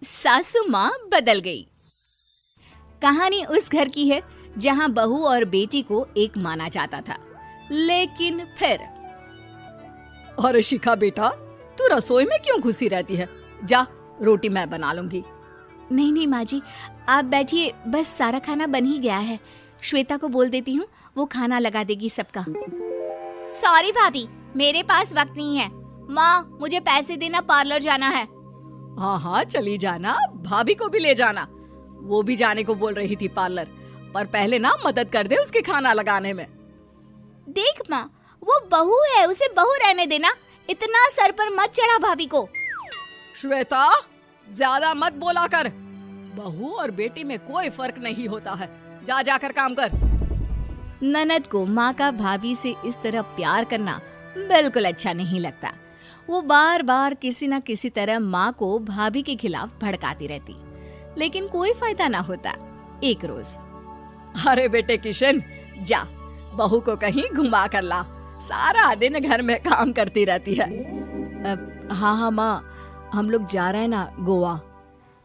सासू माँ बदल गई। कहानी उस घर की है जहाँ बहू और बेटी को एक माना जाता था, लेकिन फिर अरे शिखा बेटा, तू रसोई में क्यों घुसी रहती है? जा, रोटी मैं बना लूंगी। नहीं नहीं माँ जी, आप बैठिए, बस सारा खाना बन ही गया है। श्वेता को बोल देती हूँ, वो खाना लगा देगी सबका। सॉरी भाभी, मेरे पास वक्त नहीं है। माँ, मुझे पैसे देना, पार्लर जाना है। हाँ हाँ चली जाना, भाभी को भी ले जाना। वो भी जाने को बोल रही थी पार्लर, पर पहले ना मदद कर दे उसके खाना लगाने में। देख माँ, वो बहू है, उसे बहू रहने देना, इतना सर पर मत चढ़ा भाभी को। श्वेता, ज्यादा मत बोला कर। बहू और बेटी में कोई फर्क नहीं होता है। जा जाकर काम कर। ननद को माँ का भाभी से इस तरह प्यार करना बिल्कुल अच्छा नहीं लगता। वो बार बार किसी न किसी तरह माँ को भाभी के खिलाफ भड़काती रहती, लेकिन कोई फायदा ना होता। एक रोज, अरे बेटे किशन, जा बहू को कहीं घुमा कर ला, सारा दिन घर में काम करती रहती है। हाँ हाँ माँ, हम लोग जा रहे हैं ना गोवा।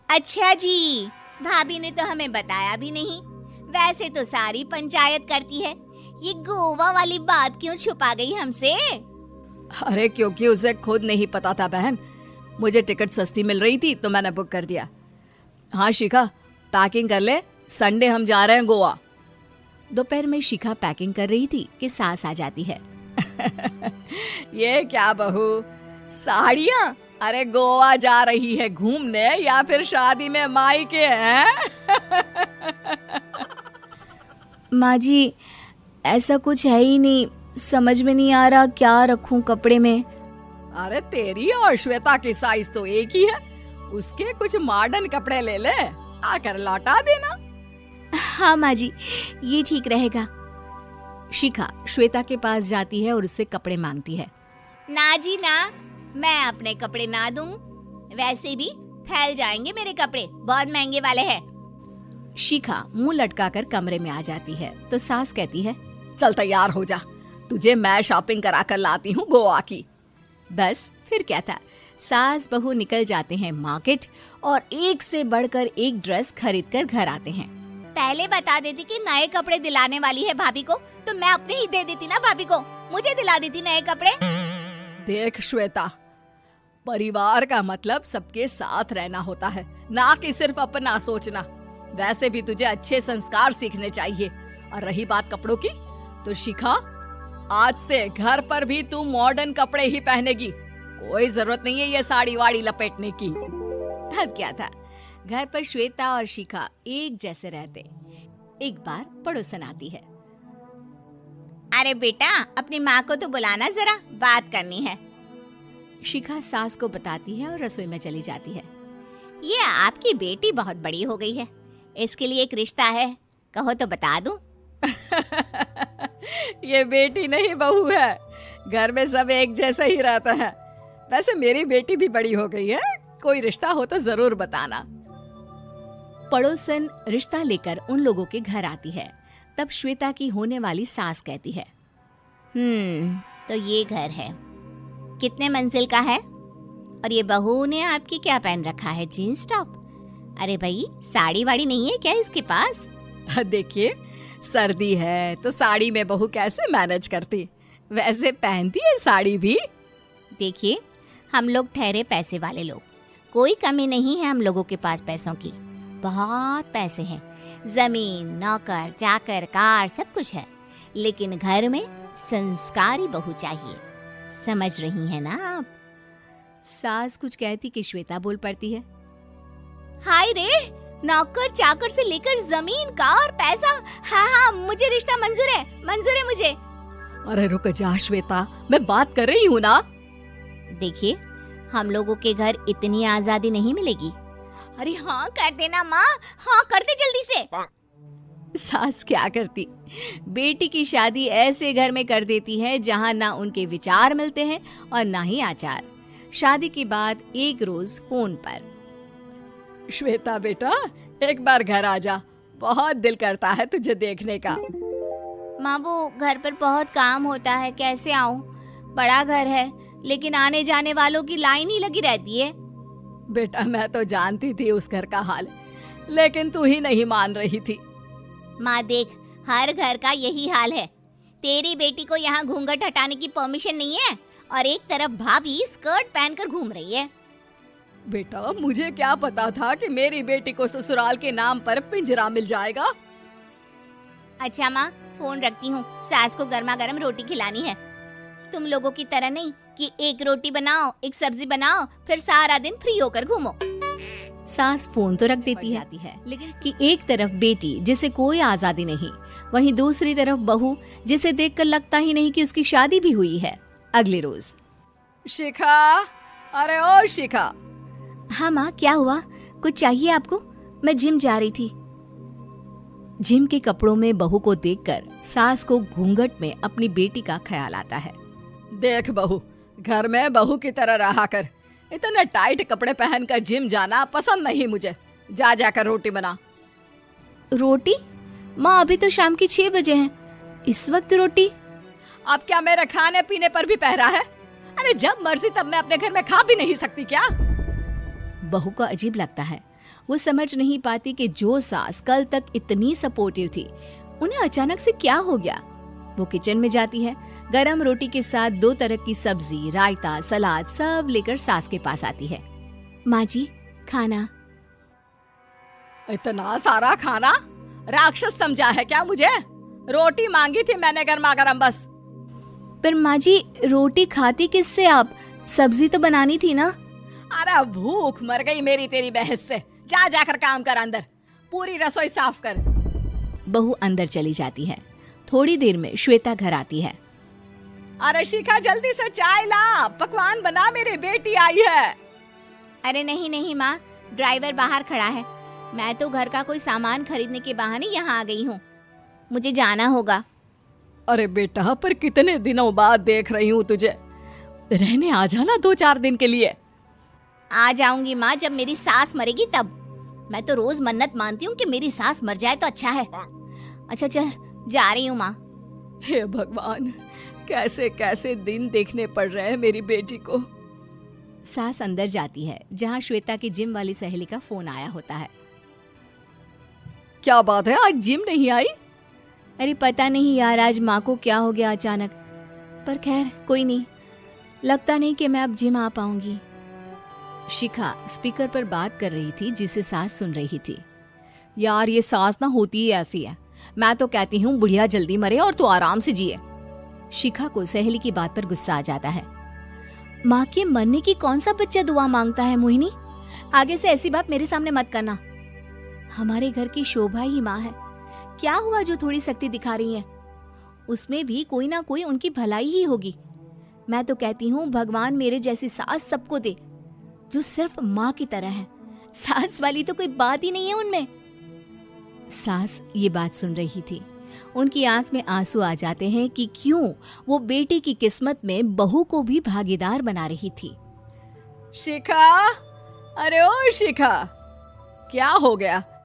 अच्छा जी, भाभी ने तो हमें बताया भी नहीं। वैसे तो सारी पंचायत करती है, ये गोवा वाली बात क्यों छुपा गई हमसे? अरे क्योंकि उसे खुद नहीं पता था बहन। मुझे टिकट सस्ती मिल रही थी तो मैंने बुक कर दिया। हाँ शिखा, पैकिंग कर ले, संडे हम जा रहे हैं गोवा। दोपहर में शिखा पैकिंग कर रही थी कि सास आ जाती है। ये क्या बहू, साड़ियाँ? अरे गोवा जा रही है घूमने या फिर शादी में मायके हैं? माँ जी, ऐसा कुछ है ही नहीं, समझ में नहीं आ रहा क्या रखूं कपड़े में। अरे तेरी और श्वेता की साइज तो एक ही है, उसके कुछ मॉडर्न कपड़े ले ले, आकर लौटा देना। हाँ माँ जी, ये ठीक रहेगा। शिखा श्वेता के पास जाती है और उससे कपड़े मांगती है। ना जी ना, मैं अपने कपड़े ना दूं, वैसे भी फैल जाएंगे मेरे कपड़े, बहुत महंगे वाले हैं। शिखा मुंह लटकाकर कमरे में आ जाती है तो सास कहती है, चल तैयार हो जा, तुझे मैं शॉपिंग करा कर लाती हूँ गोवा की। बस फिर क्या था, सास बहू निकल जाते हैं मार्केट और एक से बढ़कर एक ड्रेस खरीद कर घर आते हैं। पहले बता देती कि नए कपड़े दिलाने वाली है भाभी को, तो मैं अपने ही दे देती ना भाभी को, मुझे दिला देती नए कपड़े। देख श्वेता, परिवार का मतलब सबके साथ रहना होता है, ना कि सिर्फ अपना सोचना। वैसे भी तुझे अच्छे संस्कार सीखने चाहिए। और रही बात कपड़ों की, तो शिखा, आज से घर पर भी तू मॉडर्न कपड़े ही पहनेगी। कोई जरूरत नहीं है ये साड़ी वाड़ी लपेटने की। अब क्या था, घर पर श्वेता और शिखा एक जैसे रहते। एक बार पड़ोसन आती है। अरे बेटा, अपनी माँ को तो बुलाना, जरा बात करनी है। शिखा सास को बताती है और रसोई में चली जाती है। ये आपकी बेटी बहुत बड़ी हो गई है, इसके लिए एक रिश्ता है, कहो तो बता दूं। ये बेटी नहीं बहू है, घर में सब एक जैसा ही रहता है। वैसे मेरी बेटी भी बड़ी हो गई है, कोई रिश्ता हो तो जरूर बताना। पड़ोसन रिश्ता लेकर उन लोगों के घर आती है। तब श्वेता की होने वाली सास कहती है, तो ये घर है, कितने मंजिल का है? और ये बहू ने आपकी क्या पहन रखा है, जीन्स टॉप? अरे भाई, साड़ी वाड़ी नहीं है क्या इसके पास? देखिए, सर्दी है तो साड़ी में बहू कैसे मैनेज करती, वैसे पहनती है साड़ी भी। देखिए, हम लोग ठहरे पैसे वाले लोग, कोई कमी नहीं है हम लोगों के पास पैसों की, बहुत पैसे हैं, जमीन, नौकर चाकर, कार, सब कुछ है, लेकिन घर में संस्कारी बहू चाहिए। समझ रही हैं ना आप? सास कुछ कहती कि श्वेता बोल पड़ती है, हाय रे, नौकर चाकर से लेकर जमीन, कार, पैसा, हाँ, मुझे रिश्ता मंजूर है मुझे। अरे रुक जा श्वेता, मैं बात कर रही हूँ ना। देखिए, हम लोगों के घर इतनी आजादी नहीं मिलेगी। अरे हाँ कर देना माँ, हाँ कर दे जल्दी से। सास क्या करती, बेटी की शादी ऐसे घर में कर देती है जहाँ ना उनके विचार मिलते हैं और ना ही आचार। शादी के बाद एक रोज फोन पर, श्वेता बेटा, एक बार घर आ जा, बहुत दिल करता है तुझे देखने का। माँ, वो घर पर बहुत काम होता है, कैसे आऊँ? बड़ा घर है, लेकिन आने जाने वालों की लाइन ही लगी रहती है। बेटा मैं तो जानती थी उस घर का हाल, लेकिन तू ही नहीं मान रही थी। माँ देख, हर घर का यही हाल है। तेरी बेटी को यहाँ घूंघट हटाने की परमिशन नहीं है और एक तरफ भाभी स्कर्ट पहनकर घूम रही है। बेटा मुझे क्या पता था कि मेरी बेटी को ससुराल के नाम पर पिंजरा मिल जाएगा। अच्छा माँ, फोन रखती हूँ, सास को गर्मा गर्म रोटी खिलानी है। तुम लोगों की तरह नहीं कि एक रोटी बनाओ, एक सब्जी बनाओ, फिर सारा दिन फ्री होकर घूमो। सास फोन तो रख देती है लेकिन कि एक तरफ बेटी जिसे कोई आजादी नहीं, वहीं दूसरी तरफ बहू जिसे देखकर लगता ही नहीं कि उसकी शादी भी हुई है। अगले रोज, शिखा, अरे ओ शिखा। हाँ माँ, क्या हुआ? कुछ चाहिए आपको? मैं जिम जा रही थी। जिम के कपड़ों में बहू को देखकर सास को घूंघट में अपनी बेटी का ख्याल आता है। देख बहू, घर में बहू की तरह रहा कर। इतने टाइट कपड़े पहनकर जिम जाना पसंद नहीं मुझे। जा जाकर रोटी बना। रोटी? माँ अभी तो शाम के 6 बजे हैं, इस वक्त रोटी? अब क्या मेरे खाने पीने पर भी पहरा है? अरे जब मर्जी तब मैं अपने घर में खा भी नहीं सकती क्या? बहू को अजीब लगता है। वो समझ नहीं पाती कि जो सास कल तक इतनी सपोर्टिव थी, उन्हें अचानक से क्या हो गया। वो किचन में जाती है, गरम रोटी के साथ 2 तरह की सब्जी, रायता, सलाद सब लेकर सास के पास आती है। माँ जी, खाना। इतना सारा खाना? राक्षस समझा है क्या मुझे? रोटी मांगी थी मैंने गर्मा गर्म बस। पर माँ जी, रोटी खाती किससे आप? सब्जी तो बनानी थी ना। अरे भूख मर गई मेरी तेरी बहस से। जा जाकर काम कर, अंदर पूरी रसोई साफ कर। बहू अंदर चली जाती है। थोड़ी देर में श्वेता घर आती है। अरे शिखा, जल्दी से चाय ला, पकवान बना, मेरी बेटी आई है। अरे नहीं नहीं माँ, ड्राइवर बाहर खड़ा है। मैं तो घर का कोई सामान खरीदने के बहाने यहाँ आ गई हूँ, मुझे जाना होगा। अरे बेटा, पर कितने दिनों बाद देख रही हूँ तुझे, रहने आ जाना 2-4 दिन के लिए। आ जाऊंगी माँ, जब मेरी सास मरेगी तब। मैं तो रोज मन्नत मानती हूँ कि मेरी सास मर जाए तो अच्छा है। अच्छा चल, जा रही हूँ माँ। हे भगवान, कैसे कैसे दिन देखने पड़ रहे हैं मेरी बेटी को। सास अंदर जाती है, जहाँ श्वेता की जिम वाली सहेली का फोन आया होता है। क्या बात है, आज जिम नहीं आई? अरे पता नहीं यार, आज माँ को क्या हो गया अचानक। पर खैर कोई नहीं, लगता नहीं कि मैं अब जिम आ पाऊंगी। शिखा स्पीकर पर बात कर रही थी, जिसे सास सुन रही थी। यार ये सास ना होती ही ऐसी है। मैं तो कहती हूँ बुढ़िया जल्दी मरे और तू आराम से जिए। शिखा को सहेली की बात पर गुस्सा आ जाता है। माँ के मरने की कौन सा बच्चा दुआ मांगता है मोहिनी? आगे से ऐसी बात मेरे सामने मत करना। हमारे घर की शोभा ही माँ है। क्या हुआ जो थोड़ी सख्ती दिखा रही है? उसमें भी कोई ना कोई उनकी भलाई ही होगी। मैं तो कहती हूँ भगवान मेरे जैसी सास सबको दे, जो सिर्फ माँ की तरह है। सास वाली तो कोई बात ही नहीं है उनमें। सास ये बात सुन रही थी। उनकी आंख में आंसू आ जाते हैं कि क्यों वो बेटी की किस्मत में बहू को भी भागीदार बना रही थी। शिखा, अरे ओ शिखा, क्या हो गया?